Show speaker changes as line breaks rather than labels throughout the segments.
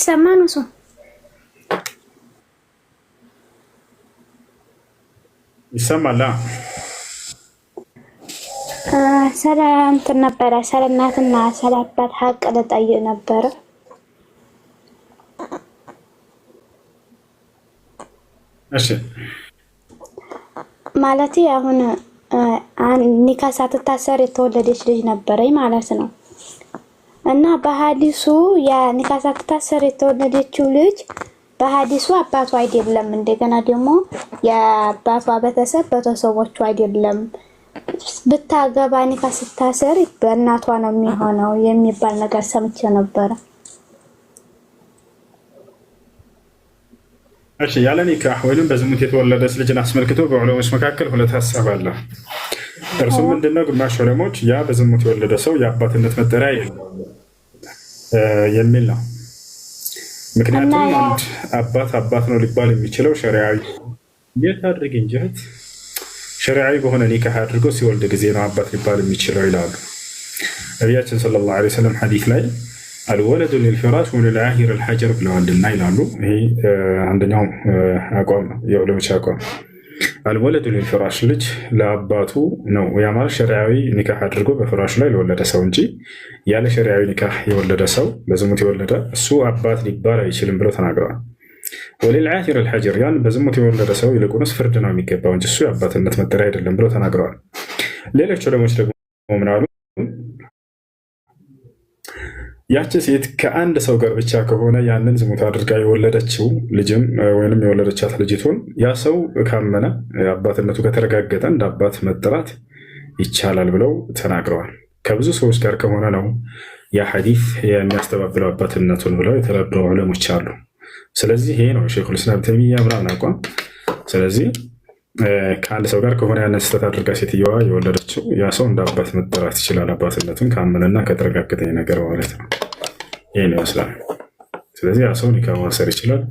አይሰማም እሱ
ይሰማል።
ሰላም ተነበረ ሰላምናትና ሰላባት ሐቅ ለጣየ ነበር
እሺ
ማለቴ አሁን ኒካ ሳትታሰር የተወለደች ልጅ ነበረኝ ማለት ነው። እና በሐዲሱ ያ ኒካ ሳትታሰር የተወለደችው ልጅ በሐዲሱ አባቷ አይደለም፣ እንደገና ደግሞ የአባቷ ቤተሰቦቿ አይደለም። ብታገባ ኒካ ስታሰር በእናቷ ነው የሚሆነው የሚባል ነገር ሰምቼ ነበር።
እሺ ያለ ኒካህ ወይንም በዝሙት የተወለደች ልጅን አስመልክቶ በዑለሞች መካከል ሁለት ሐሳብ አለ። እርሱም ምንድነው? ግማሽ ዑለሞች ያ በዝሙት የወለደ ሰው የአባትነት መጠሪያ የለውም የሚል ነው። ምክንያቱም አንድ አባት ነው ሊባል የሚችለው ሸሪዓዊ የት አድርግ እንጂ ሸሪዓዊ በሆነ ኒካህ አድርጎ ሲወልድ ጊዜ ነው አባት ሊባል የሚችለው ይላሉ ነቢያችን ሰለላሁ ዐለይሂ ወሰለም ሐዲስ ላይ አልወለዱ ሊልፊራሽ ወሊልዓሂር አልሐጀር ብለዋልና ይላሉ። ይሄ አንደኛው አቋም ነው፣ የዑለሞች አቋም። አልወለዱ ሊልፊራሽ ልጅ ለአባቱ ነው። ያ ማለት ሸሪዓዊ ኒካህ አድርጎ በፍራሹ ላይ ለወለደ ሰው እንጂ ያለ ሸሪዓዊ ኒካህ የወለደ ሰው በዝሙት የወለደ እሱ አባት ሊባል አይችልም ብለው ተናግረዋል። ወሊልዓሂር አልሐጀር ያን በዝሙት የወለደ ሰው ይልቁንስ ፍርድ ነው የሚገባው እንጂ እሱ የአባትነት መጠሪያ አይደለም ብለው ተናግረዋል። ሌሎች ዑለሞች ደግሞ ምን አሉ? ያቺ ሴት ከአንድ ሰው ጋር ብቻ ከሆነ ያንን ዝሙት አድርጋ የወለደችው ልጅም ወይንም የወለደቻት ልጅቱን ያ ሰው ካመነ አባትነቱ ከተረጋገጠ እንደ አባት መጠራት ይቻላል ብለው ተናግረዋል። ከብዙ ሰዎች ጋር ከሆነ ነው ያ ሐዲስ የሚያስተባብለው አባትነቱን ብለው የተረዱ ዑለሞች አሉ። ስለዚህ ይሄ ነው ሸይኹል ኢስላም ተይሚያ ብራን አቋም። ስለዚህ ከአንድ ሰው ጋር ከሆነ ያንን ስህተት አድርጋ ሴትየዋ የወለደችው ያ ሰው እንደ አባት መጠራት ይችላል፣ አባትነቱን ካመነና ከተረጋገጠ ነገር ማለት ነው። ይህን ይመስላል። ስለዚህ ያ ሰው ኒካ ማሰር ይችላል፣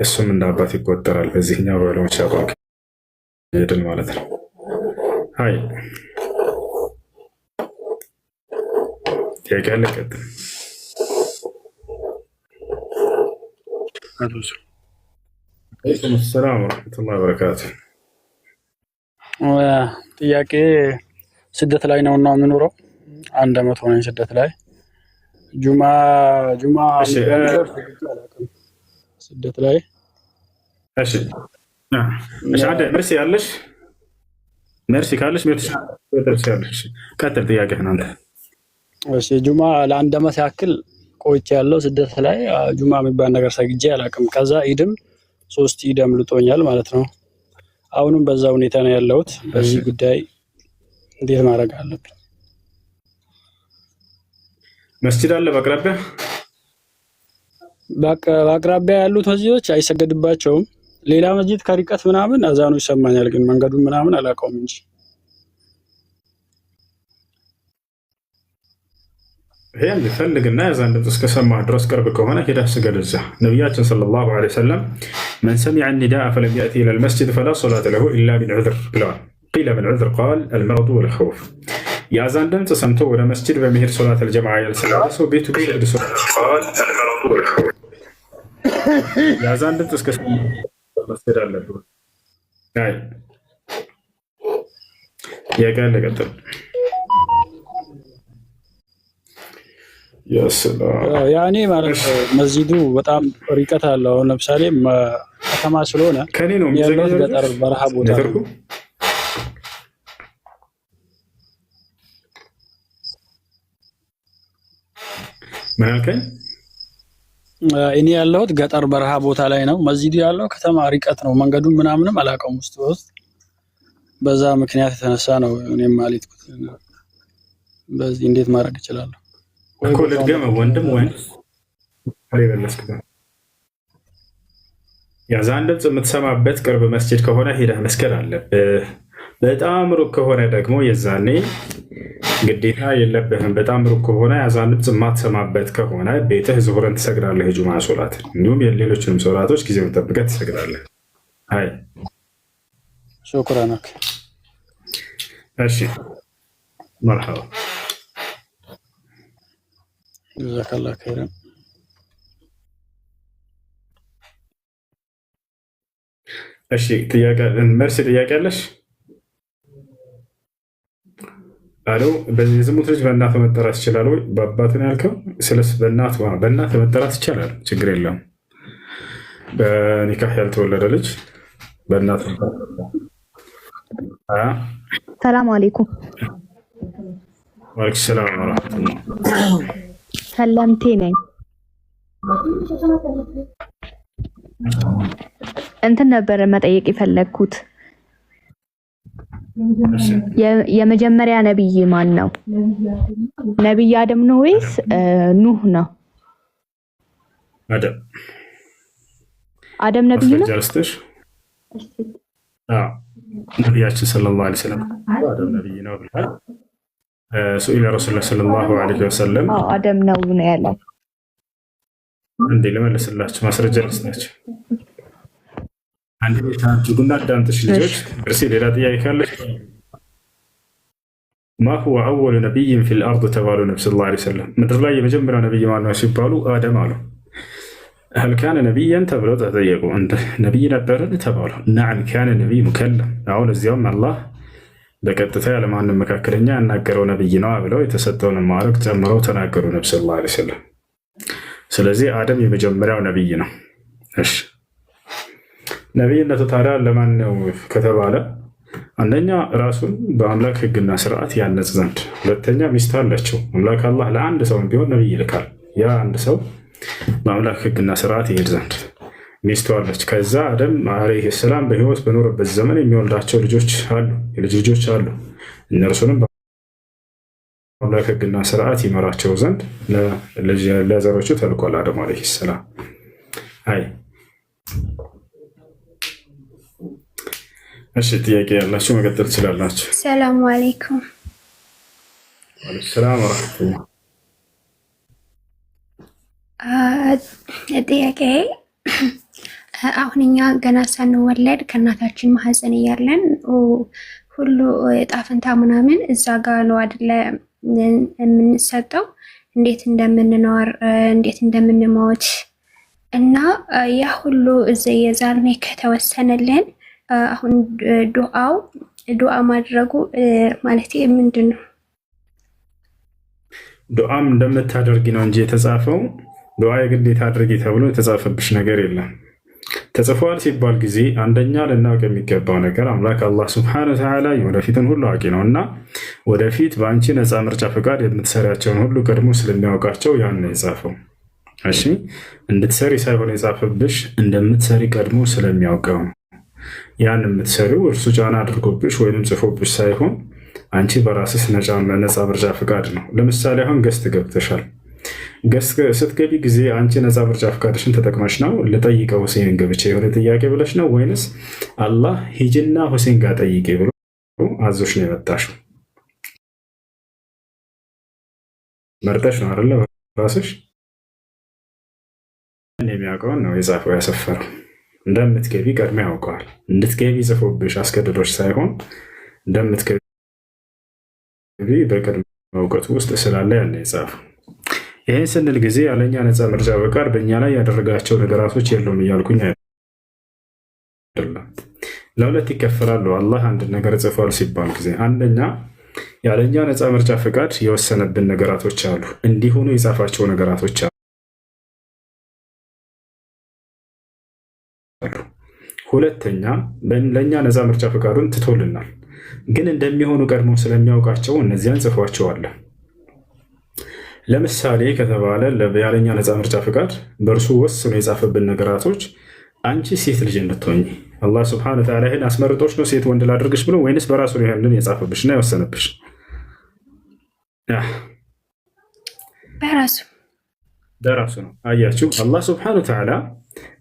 እሱም እንደ አባት ይቆጠራል። በዚህኛው በዑለሞች አቋም ሄድን ማለት ነው። አይ ጥያቄ አለ? ቀጥል። ወአለይኩም ሰላም ወረሕመቱላሂ ወበረካቱ።
ጥያቄ ስደት ላይ ነው እና የምኖረው 1 ዓመት ሆነኝ ስደት ላይ ጁማ ስደት ላይ
እሺ አንተ መርሲ ያለሽ መርሲ ካለሽ ያለሽ ቀጥል ጥያቄህን አንተ።
እሺ ጁማ ለ1 ዓመት ያክል ቆይቼ ያለው ስደት ላይ ጁማ የሚባል ነገር ሰግጄ አላውቅም። ከዛ ኢድም 3 ኢድ አምልጦኛል ማለት ነው። አሁንም በዛ ሁኔታ ነው ያለሁት። በዚህ ጉዳይ እንዴት ማድረግ አለብኝ?
መስጂድ አለ በአቅራቢያ?
በአቅራቢያ ያሉት መስጂዶች አይሰገድባቸውም። ሌላ መስጂድ ከርቀት ምናምን አዛኑ ይሰማኛል፣ ግን መንገዱን ምናምን አላውቀውም እንጂ
ይሄን ፈልግና የዛን ድምፅ እስከሰማህ ድረስ ቅርብ ከሆነ ሄደህ ስገድ እዛ። ነቢያችን ሰለላሁ ዐለይሂ ወሰለም መን ሰሚዐ ኒዳአ ፈለም የእቲ ኢለል መስጂድ ፈላ ሶላተ ለሁ ኢላ ቢን ዑዝር ብለዋል። ቂለ ምን ዑዝር ቃል አልመረዱ ወልኸውፍ። የአዛን ድምፅ ሰምቶ ወደ መስጂድ በመሄድ ሶላት አልጀማዓ ያልሰገደ ሰው ቤቱ ቢሰግድ የአዛን ድምፅ እስከሰማህ መስገድ አለብህ። የቀን ልቀጥል
ያኔ ማለት መስጂዱ በጣም ርቀት አለው። ለምሳሌ ከተማ ስለሆነ
ከኔ ነው
ያለው ገጠር በረሃ ቦታ ነው።
ምን አልከኝ?
እኔ ያለሁት ገጠር በረሃ ቦታ ላይ ነው። መስጂዱ ያለው ከተማ ርቀት ነው። መንገዱን ምናምንም አላውቀውም ውስጥ በዛ ምክንያት የተነሳ ነው እኔም ማለትኩት። በዚህ እንዴት ማድረግ እችላለሁ?
እኮ ልድገመው ወንድም ወይም አለበለስከ የአዛን ድምፅ የምትሰማበት ቅርብ መስጂድ ከሆነ ሄደህ መስገድ አለብህ። በጣም ሩቅ ከሆነ ደግሞ የዛኔ ግዴታ የለብህም። በጣም ሩቅ ከሆነ የአዛን ድምፅ የማትሰማበት ከሆነ ቤትህ ዙሁርን ትሰግዳለህ፣ የጁማ ሶላት እንዲሁም የሌሎችንም ሶላቶች ጊዜውን ጠብቀህ ትሰግዳለህ። አይ
ሹክራን።
እሺ መርሐባ
ጀዛከላህ ኸይረን።
እሺ ጥያቄ መልስ ጥያቄ አለሽ? አሎ በዚህ ዝሙት ልጅ በእናት መጠራት ይችላል ወይ? በአባት ነው ያልከው። ስለስ በእናት መጠራት ይቻላል፣ ችግር የለም። በኒካህ ያልተወለደ ልጅ በእናት
ሰላም አለይኩም።
ወአለይኩም ሰላም ወራህመቱላህ።
ሰለምቴ ነኝ። እንትን ነበር መጠየቅ የፈለግኩት የመጀመሪያ ነብይ ማን ነው? ነብይ አደም ነው ወይስ ኑህ ነው? አደም ነብይ ነው።
ነቢያችን ሰለላሁ ዐለይሂ ወሰለም አደም ነብይ ነው ብለዋል። ሱኢለ ረሱሉላህ ሰለላሁ ዐለይሂ ወሰለም
አደም ነው ያለው።
እንዴ ልመልስላችሁ፣ ማስረጃ ልስጣችሁ። አንድ ቤት አንቺጉና አዳምጥሽ ልጆች። እርሲ ሌላ ጥያቄ ካለሽ ማ ሁወ አወሉ ነቢይን ፊል አርድ ተባሉ ነቢ ሰለላሁ ዐለይሂ ወሰለም። ምድር ላይ የመጀመሪያው ነቢይ ማነው ሲባሉ አደም አሉ። هل كان نبيا ተብለው ተጠየቁ። ነቢይ ነበርን ተባሉ። ነዓም ካነ ነቢይ ሙከለም። አሁን እዚያውም አላህ በቀጥታ ያለማንም መካከለኛ ያናገረው ነቢይ ነው ብለው የተሰጠውን ማዕረግ ጨምረው ተናገሩ ነቢ ሰለላሁ ዐለይሂ ወሰለም። ስለዚህ አደም የመጀመሪያው ነቢይ ነው። እሺ ነቢይነቱ ታዲያ ለማን ነው ከተባለ አንደኛ ራሱን በአምላክ ሕግና ስርዓት ያነጽ ዘንድ፣ ሁለተኛ ሚስት አለችው። አምላክ አላህ ለአንድ ሰው ቢሆን ነቢይ ይልካል። ያ አንድ ሰው በአምላክ ሕግና ስርዓት ይሄድ ዘንድ ሚስቱ አለች። ከዛ አደም ዓለይሂ ሰላም በህይወት በኖረበት ዘመን የሚወልዳቸው ልጆች አሉ፣ የልጅ ልጆች አሉ። እነርሱንም በአምላክ ሕግና ስርዓት ይመራቸው ዘንድ ለዘሮቹ ተልኳል አደም ዓለይሂ ሰላም። አይ እሺ ጥያቄ ያላችሁ መቀጠል ትችላላችሁ።
ሰላም አለይኩም።
ወአለይኩም ሰላም ወራህመቱላህ።
ጥያቄ አሁን እኛ ገና ሳንወለድ ከእናታችን ማህፀን እያለን ሁሉ ዕጣ ፈንታ ምናምን እዛ ጋር ነው አይደለ የምንሰጠው፣ እንዴት እንደምንኖር እንዴት እንደምንሞት እና ያ ሁሉ እዚህ የዛኔ ከተወሰነልን አሁን ዱዓ ማድረጉ ማለት ምንድን ነው?
ዱዓም እንደምታደርጊ ነው እንጂ የተጻፈው ዱዓ የግዴታ አድርጊ ተብሎ የተጻፈብሽ ነገር የለም። ተጽፏል ሲባል ጊዜ አንደኛ ልናውቅ የሚገባው ነገር አምላክ አላህ ሱብሓነሁ ወተዓላ የወደፊትን ሁሉ አዋቂ ነው እና ወደፊት በአንቺ ነፃ ምርጫ ፈቃድ የምትሰሪያቸውን ሁሉ ቀድሞ ስለሚያውቃቸው ያን ነው የጻፈው። እሺ እንድትሰሪ ሳይሆን የጻፈብሽ እንደምትሰሪ ቀድሞ ስለሚያውቀው ነው። ያን የምትሰሪው እርሱ ጫና አድርጎብሽ ወይም ጽፎብሽ ሳይሆን አንቺ በራስሽ ነፃ ምርጫ ፈቃድ ነው። ለምሳሌ አሁን ገስት ገብተሻል። ገስት ስትገቢ ጊዜ አንቺ ነፃ ምርጫ ፈቃድሽን ተጠቅመሽ ነው ልጠይቀው ሁሴን ገብቼ የሆነ ጥያቄ ብለሽ ነው ወይንስ አላህ ሂጅና ሁሴን ጋር ጠይቄ ብሎ አዞሽ ነው የመጣሽው? መርጠሽ ነው አይደለ? ራስሽ የሚያውቀውን ነው የጻፈው ያሰፈረው። እንደምትገቢ ቀድሞ ያውቀዋል። እንድትገቢ ጽፎብሽ አስገድዶች ሳይሆን እንደምትገቢ በቅድመ እውቀቱ ውስጥ ስላለ ያን የጻፈው። ይህን ስንል ጊዜ ያለኛ ነፃ ምርጫ ፈቃድ በእኛ ላይ ያደረጋቸው ነገራቶች የለውም እያልኩኝ አይደለም። ለሁለት ይከፈላሉ። አላህ አንድ ነገር ጽፏል ሲባል ጊዜ አንደኛ ያለኛ ነፃ ምርጫ ፈቃድ የወሰነብን ነገራቶች አሉ፣ እንዲሆኑ የጻፋቸው ነገራቶች አሉ። ሁለተኛ ለእኛ ነፃ ምርጫ ፈቃዱን ትቶልናል፣ ግን እንደሚሆኑ ቀድሞ ስለሚያውቃቸው እነዚያን ጽፏቸዋል። ለምሳሌ ከተባለ ያለኛ ነፃ ምርጫ ፈቃድ በእርሱ ወስኖ የጻፈብን ነገራቶች አንቺ ሴት ልጅ እንድትሆኝ አላህ ስብሐነሁ ወተዓላ ይህን አስመርጦች ነው ሴት ወንድ ላድርግሽ ብሎ ወይንስ በራሱ ነው ይህንን የጻፈብሽና የወሰነብሽ? በራሱ ነው። አያችሁ አላህ ስብሐነሁ ወተዓላ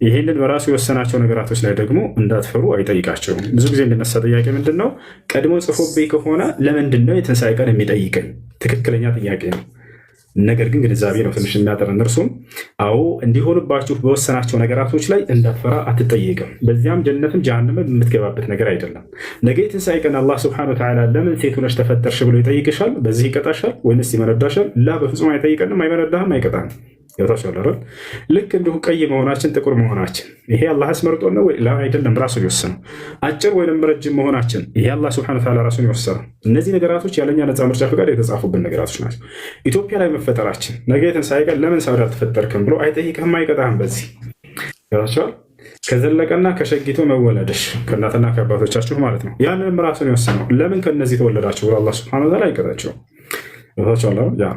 ይህንን በራሱ የወሰናቸው ነገራቶች ላይ ደግሞ እንዳትፈሩ አይጠይቃቸውም። ብዙ ጊዜ የሚነሳ ጥያቄ ምንድን ነው? ቀድሞ ጽፎብኝ ከሆነ ለምንድን ነው የትንሣኤ ቀን የሚጠይቀኝ? ትክክለኛ ጥያቄ ነው። ነገር ግን ግንዛቤ ነው ትንሽ የሚያጠረን። እርሱም አዎ እንዲሆንባችሁ በወሰናቸው ነገራቶች ላይ እንዳትፈራ አትጠየቅም። በዚያም ጀነትም ጀሃነምም የምትገባበት ነገር አይደለም። ነገ የትንሣኤ ቀን አላህ ስብሐነሁ ወተዓላ ለምን ሴት ሆነሽ ተፈጠርሽ ብሎ ይጠይቅሻል? በዚህ ይቀጣሻል ወይንስ ይመነዳሻል? ላ በፍጹም አይጠይቀንም፣ አይመነዳህም፣ አይቀጣህም። ይወታችኋል። ልክ እንዲሁ ቀይ መሆናችን ጥቁር መሆናችን ይሄ አላህ አስመርጦ ነው ወይ? አይደለም፣ ራሱን የወሰነው። አጭር ወይም ረጅም መሆናችን ይሄ አላህ ሱብሓነሁ ወተዓላ ራሱን የወሰነው። እነዚህ ነገራቶች ያለኛ ነፃ ምርጫ ፈቃድ የተጻፉብን ነገራቶች ናቸው። ኢትዮጵያ ላይ መፈጠራችን ነገ የትንሣኤ ቀን ለምን ሳውዲ አልተፈጠርክም ብሎ አይጠይቅህም፣ አይቀጣህም። በዚህ ይወታችኋል። ከዘለቀና ከሸጊቶ መወለደሽ ከእናትና ከአባቶቻችሁ ማለት ነው። ያንንም ራሱን የወሰነው። ለምን ከነዚህ ተወለዳችሁ ብሎ አላህ ሱብሓነሁ ወተዓላ አይቀጣቸውም። ይወታችኋል። ያ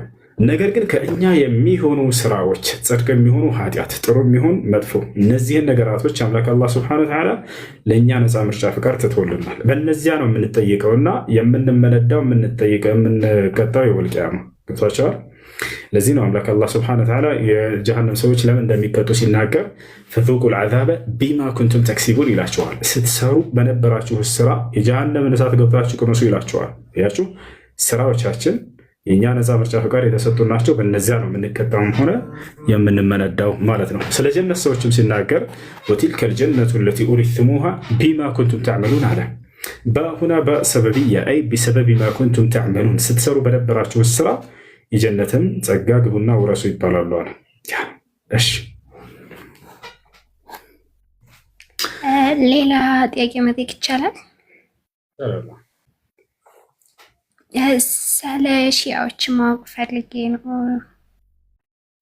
ነገር ግን ከእኛ የሚሆኑ ስራዎች ጽድቅ የሚሆኑ ኃጢአት፣ ጥሩ የሚሆን መጥፎ፣ እነዚህን ነገራቶች አምላክ አላህ ሱብሓነሁ ወተዓላ ለእኛ ነፃ ምርጫ ፍቃድ ትቶልናል። በእነዚያ ነው የምንጠይቀውና የምንመነዳው የምንጠይቀው የምንቀጣው የውመል ቂያማ። ገብቷቸዋል። ለዚህ ነው አምላክ አላህ ሱብሓነሁ ወተዓላ የጀሃነም ሰዎች ለምን እንደሚቀጡ ሲናገር ፈዙቁል ዐዛበ ቢማ ኩንቱም ተክሲቡን ይላቸዋል። ስትሰሩ በነበራችሁ ስራ የጀሃነምን እሳት ገብታችሁ ቅመሱ ይላቸዋል። ያችሁ ስራዎቻችን የእኛ ነፃ ምርጫ ፈቃድ የተሰጡ ናቸው። በእነዚያ ነው የምንቀጣውም ሆነ የምንመነዳው ማለት ነው። ስለ ጀነት ሰዎችም ሲናገር ወቲልከል ጀነቱ ለቲ ኡሪቱሙሃ ቢማ ኩንቱም ተዕመሉን አለ። በሁና በሰበብያ አይ ቢሰበብ ማ ኩንቱም ተዕመሉን፣ ስትሰሩ በነበራችሁ ስራ የጀነትን ጸጋ ግቡና ውረሱ ይባላሉ አለ። እሺ
ሌላ ጥያቄ መጠየቅ ይቻላል? ስለ ሺዓዎች ማወቅ ፈልጌ ነው።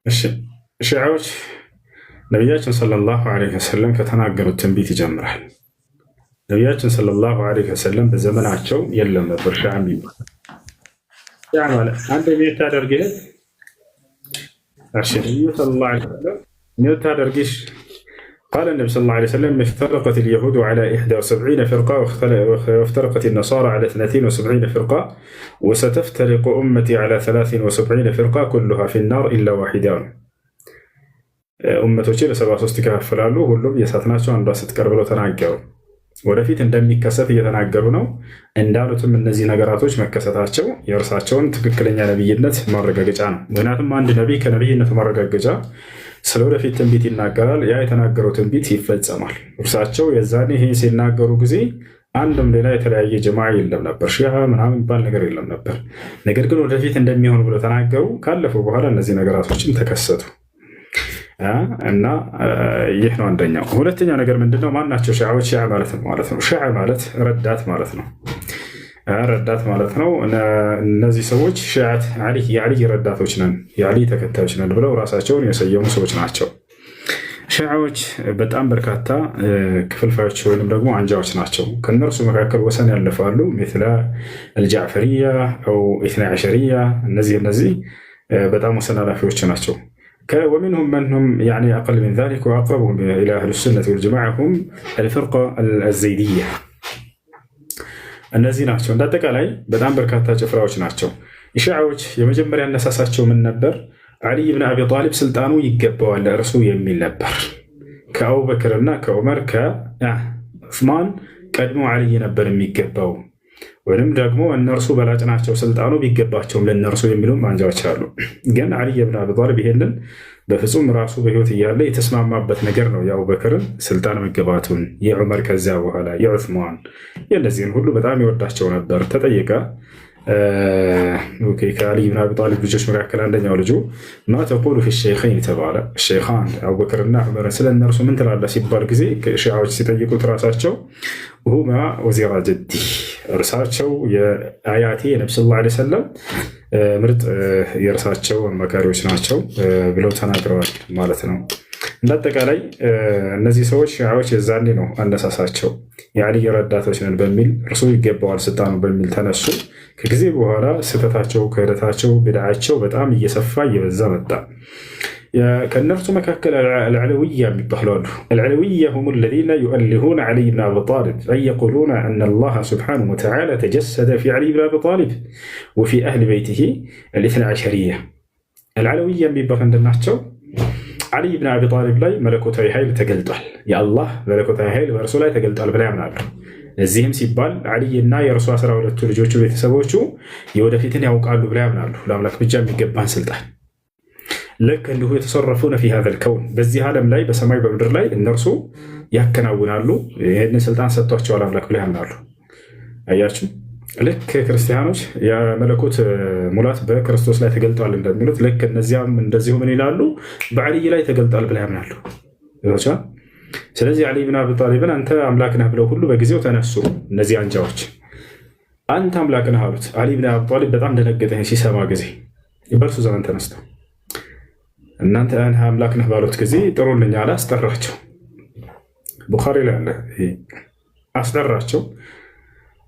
እሺ ሺዓዎች ነቢያችን ሰለላሁ ዐለይሂ ወሰለም ከተናገሩት ትንቢት ይጀምራል። ነቢያችን ሰለላሁ ዐለይሂ ወሰለም በዘመናቸው የለም ነበር ሺዓ የሚባል። ሺዓ ማለት አንድ የሚታደርግ ይሄ እሺ ነብዩ ሰለላሁ ዐለይሂ ወሰለም የሚታደርግሽ قال النبي صلى الله عليه وسلم افترقت اليهود على 71 فرقة وافترقت النصارى على 72 فرقة وستفترق أمتي على 73 فرقة كلها في النار إلا واحدة. أمتوچ ለ73 ይከፋፈላሉ፣ ሁሉም የእሳት ናቸው፣ አንዷ ስትቀር ብለው ተናገሩ። ወደፊት እንደሚከሰት እየተናገሩ ነው። እንዳሉትም እነዚህ ነገራቶች መከሰታቸው የእርሳቸውን ትክክለኛ ነብይነት ማረጋገጫ ነው። ምክንያቱም አንድ ነቢይ ከነብይነቱ ማረጋገጫ ስለ ወደፊት ትንቢት ይናገራል። ያ የተናገረው ትንቢት ይፈጸማል። እርሳቸው የዛኔ ይሄ ሲናገሩ ጊዜ አንድም ሌላ የተለያየ ጀማ የለም ነበር፣ ሺዓ ምናምን የሚባል ነገር የለም ነበር። ነገር ግን ወደፊት እንደሚሆን ብሎ ተናገሩ። ካለፉ በኋላ እነዚህ ነገራቶችን ተከሰቱ እና ይህ ነው አንደኛው። ሁለተኛው ነገር ምንድነው? ማናቸው ሺዓዎች? ሺዓ ማለት ነው ሺዓ ማለት ረዳት ማለት ነው። ረዳት ማለት ነው። እነዚህ ሰዎች ሺዓት አሊ የአሊ ረዳቶች ነን፣ የአሊ ተከታዮች ነን ብለው ራሳቸውን የሰየሙ ሰዎች ናቸው። ሺዓዎች በጣም በርካታ ክፍልፋዮች ወይም ደግሞ አንጃዎች ናቸው። ከእነርሱ መካከል ወሰን ያለፋሉ። مثل الجعفرية أو 12 እነዚህ በጣም ወሰን አላፊዎች ናቸው። ومنهم من هم يعني أقل من ذلك وأقربهم إلى أهل السنة والجماعة هم الفرقة الزيدية. እነዚህ ናቸው። እንዳጠቃላይ በጣም በርካታ ጭፍራዎች ናቸው። ሺዓዎች የመጀመሪያ አነሳሳቸው ምን ነበር? አሊ ብን አቢ ጣሊብ ስልጣኑ ይገባዋል ለእርሱ የሚል ነበር። ከአቡበክርና ከዑመር ከዑስማን ቀድሞ አሊ ነበር የሚገባው፣ ወይም ደግሞ እነርሱ በላጭ ናቸው ስልጣኑ ቢገባቸውም ለእነርሱ የሚሉም አንጃዎች አሉ። ግን አሊ ብን አቢ ጣሊብ ይሄንን በፍጹም ራሱ በህይወት እያለ የተስማማበት ነገር ነው። የአቡበክርን ስልጣን መገባቱን፣ የዑመር ከዚያ በኋላ የዑስማን፣ የእነዚህን ሁሉ በጣም ይወዳቸው ነበር። ተጠየቀ ከአሊ ብን አቢ ጣሊብ ልጆች መካከል አንደኛው ልጁ ማ ተቁሉ ፊ ሸይኸይን ተባለ። ሸይኻን አቡበክርና ዑመርን ስለ እነርሱ ምን ትላለህ ሲባል ጊዜ ሺዓዎች ሲጠይቁት ራሳቸው ሁማ ወዚራ ጀዲ፣ እርሳቸው የአያቴ የነቢ ሰለላሁ ዐለይሂ ወሰለም ምርጥ የእርሳቸው አማካሪዎች ናቸው ብለው ተናግረዋል ማለት ነው። እንዳጠቃላይ እነዚህ ሰዎች ሺዓዎች የዛኔ ነው አነሳሳቸው። የአሊ ረዳቶች ነን በሚል እርሱ ይገባዋል ስልጣኑ በሚል ተነሱ። ከጊዜ በኋላ ስህተታቸው፣ ክህደታቸው፣ ቢድዓቸው በጣም እየሰፋ እየበዛ መጣ። ከእነርሱ መካከል አልዓለውያ የሚባሉ አሉ። አልዓለውያ ሁም ለዚነ ዩአሊሁነ ዓሊ ብን አቢ ጣሊብ አን የቁሉነ አነ አላህ ስብሓነሁ ወተዓላ ተጀሰደ ፊ ዓሊ ብን አቢ ጣሊብ ወፊ አህሊ በይቲሂ አልኢስና ዐሸሪያ። አልዓለውያ የሚባሉ ምንድናቸው? ዓሊ ብን አቢ ጣሊብ ላይ መለኮታዊ ኃይል ተገልጧል፣ የአላህ መለኮታዊ ኃይል በእርሱ ላይ ተገልጧል ብላ ያምናሉ። እዚህም ሲባል ዓሊይና የእርሱ 12 ልጆቹ ቤተሰቦቹ የወደፊትን ያውቃሉ ብላ ያምናሉ። ለአምላክ ብቻ የሚገባን ስልጣን ልክ እንዲሁ የተሰረፉነ ፊ ሃዘል ከውን፣ በዚህ ዓለም ላይ በሰማይ በምድር ላይ እነርሱ ያከናውናሉ። ይህንን ስልጣን ሰጥቷቸዋል አምላክ ብላ ያምናሉ። አያችሁ። ልክ ክርስቲያኖች የመለኮት ሙላት በክርስቶስ ላይ ተገልጧል እንደሚሉት ልክ እነዚያም እንደዚሁ ምን ይላሉ? በዓልይ ላይ ተገልጧል ብለው ያምናሉ። ስለዚህ ዓሊ ብን አቢ ጣሊብን አንተ አምላክ ነህ ብለው ሁሉ በጊዜው ተነሱ። እነዚህ አንጃዎች አንተ አምላክ ነህ አሉት። ዓሊ ብን አቢ ጣሊብ በጣም ደነገጠ ሲሰማ ጊዜ። በእርሱ ዘመን ተነስተው እናንተ አምላክ ነህ ባሉት ጊዜ ጥሩልኝ አለ። አስጠራቸው። ቡኻሪ ላይ አለ። አስጠራቸው።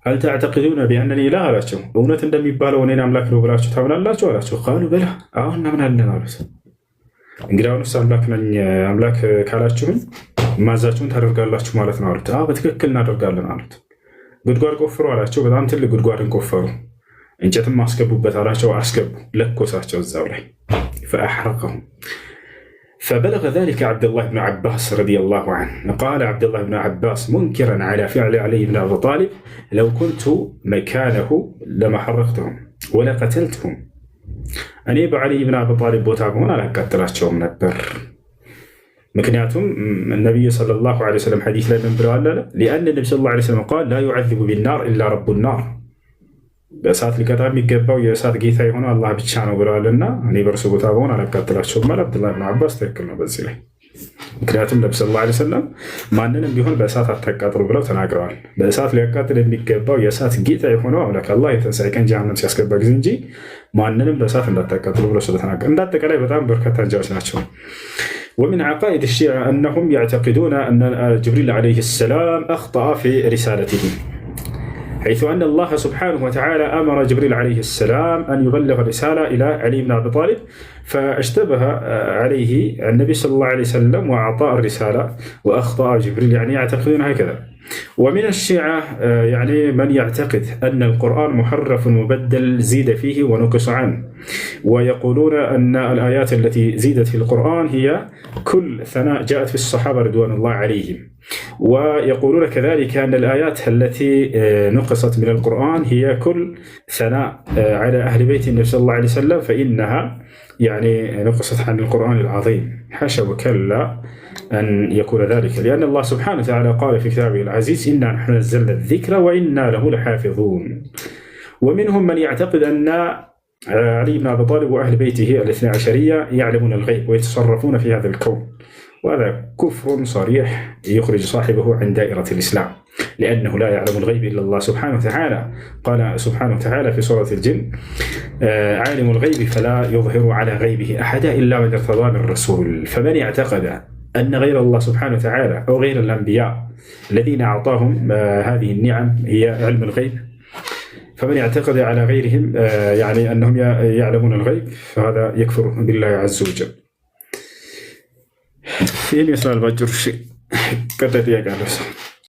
هل تعتقدون بأنني إله አላቸው። እውነት እንደሚባለው እኔን አምላክ ነው ብላችሁ ታምናላችሁ አላቸው። ቃሉ በላ አሁን እናምናለን አሉት። እንግዲህ አሁንስ አምላክ ነኝ አምላክ ካላችሁን ማዛችሁን ታደርጋላችሁ ማለት ነው አሉት። አዎ በትክክል እናደርጋለን አሉት። ጉድጓድ ቆፍሩ አላቸው። በጣም ትልቅ ጉድጓድን ቆፈሩ። እንጨትም አስገቡበት አላቸው። አስገቡ። ለኮሳቸው እዛው ላይ فأحرقهم. فبلغ ذلك عبد الله بن عباس رضي الله عنه. قال عبد الله بن عباس منكرا على فعل علي بن أبي طالب لو كنت مكانه لما حرقتهم ولا قتلتهم. أنا بعلي بن أبي طالب بوتابون على قتلاتهم نبر. مكنياتهم النبي صلى الله عليه وسلم حديث لا من برا لأن النبي صلى الله عليه وسلم قال لا يعذب بالنار إلا رب النار. በእሳት ሊቀጣ የሚገባው የእሳት ጌታ የሆነ አላህ ብቻ ነው ብለዋልና እኔ በእርሱ ቦታ በሆን አላቃጥላቸውም ማለት አብዱላህ ብን አባስ ትክክል ነው በዚህ ላይ። ምክንያቱም ነብዩ ሰለላሁ ዐለይሂ ወሰለም ማንንም ቢሆን በእሳት አታቃጥሉ ብለው ተናግረዋል። በእሳት ሊያቃጥል የሚገባው የእሳት ጌታ የሆነው አምላክ አላህ የትንሣኤ ቀን ጀሃነም ሲያስገባ ጊዜ እንጂ ማንንም በእሳት እንዳታቃጥሉ ብለው ስለተናገሩ እንዳጠቃላይ በጣም በርካታ አንጃዎች ናቸው። ومن عقائد الشيعة أنهم يعتقدون أن جبريل عليه السلام أخطأ في رسالته، حيث أن الله سبحانه وتعالى أمر جبريل عليه السلام أن يبلغ الرسالة إلى علي بن أبي طالب، فاشتبه عليه النبي صلى الله عليه وسلم وأعطاه الرسالة وأخطأ جبريل، يعني يعتقدون هكذا. ومن الشيعة يعني من يعتقد أن القرآن محرف مبدل زيد فيه ونقص عنه، ويقولون أن الآيات التي زيدت في القرآن هي كل ثناء جاءت في الصحابة رضوان الله عليهم، ويقولون كذلك أن الآيات التي نقصت من القرآن هي كل ثناء على أهل بيت النبي صلى الله عليه وسلم، فإنها يعني نقصت عن القرآن العظيم. حاشا وكلا أن يكون ذلك، لأن الله سبحانه وتعالى قال في كتابه العزيز إنا نحن نزلنا الذكر وإنا له لحافظون. ومنهم من يعتقد أن علي بن أبي طالب وأهل بيته الاثنى عشرية يعلمون الغيب ويتصرفون في هذا الكون، وهذا كفر صريح يخرج صاحبه عن دائرة الإسلام، لأنه لا يعلم الغيب إلا الله سبحانه وتعالى. قال سبحانه وتعالى في سورة الجن عالم الغيب فلا يظهر على غيبه أحدا إلا من ارتضى من رسول. فمن اعتقد أن غير الله سبحانه وتعالى أو غير الأنبياء الذين أعطاهم هذه النعم هي علم الغيب، فمن يعتقد على غيرهم يعني أنهم يعلمون الغيب فهذا يكفر بالله عز وجل. ይህን ይመስላል ባጭሩ። ቀጣይ ጥያቄ አለ።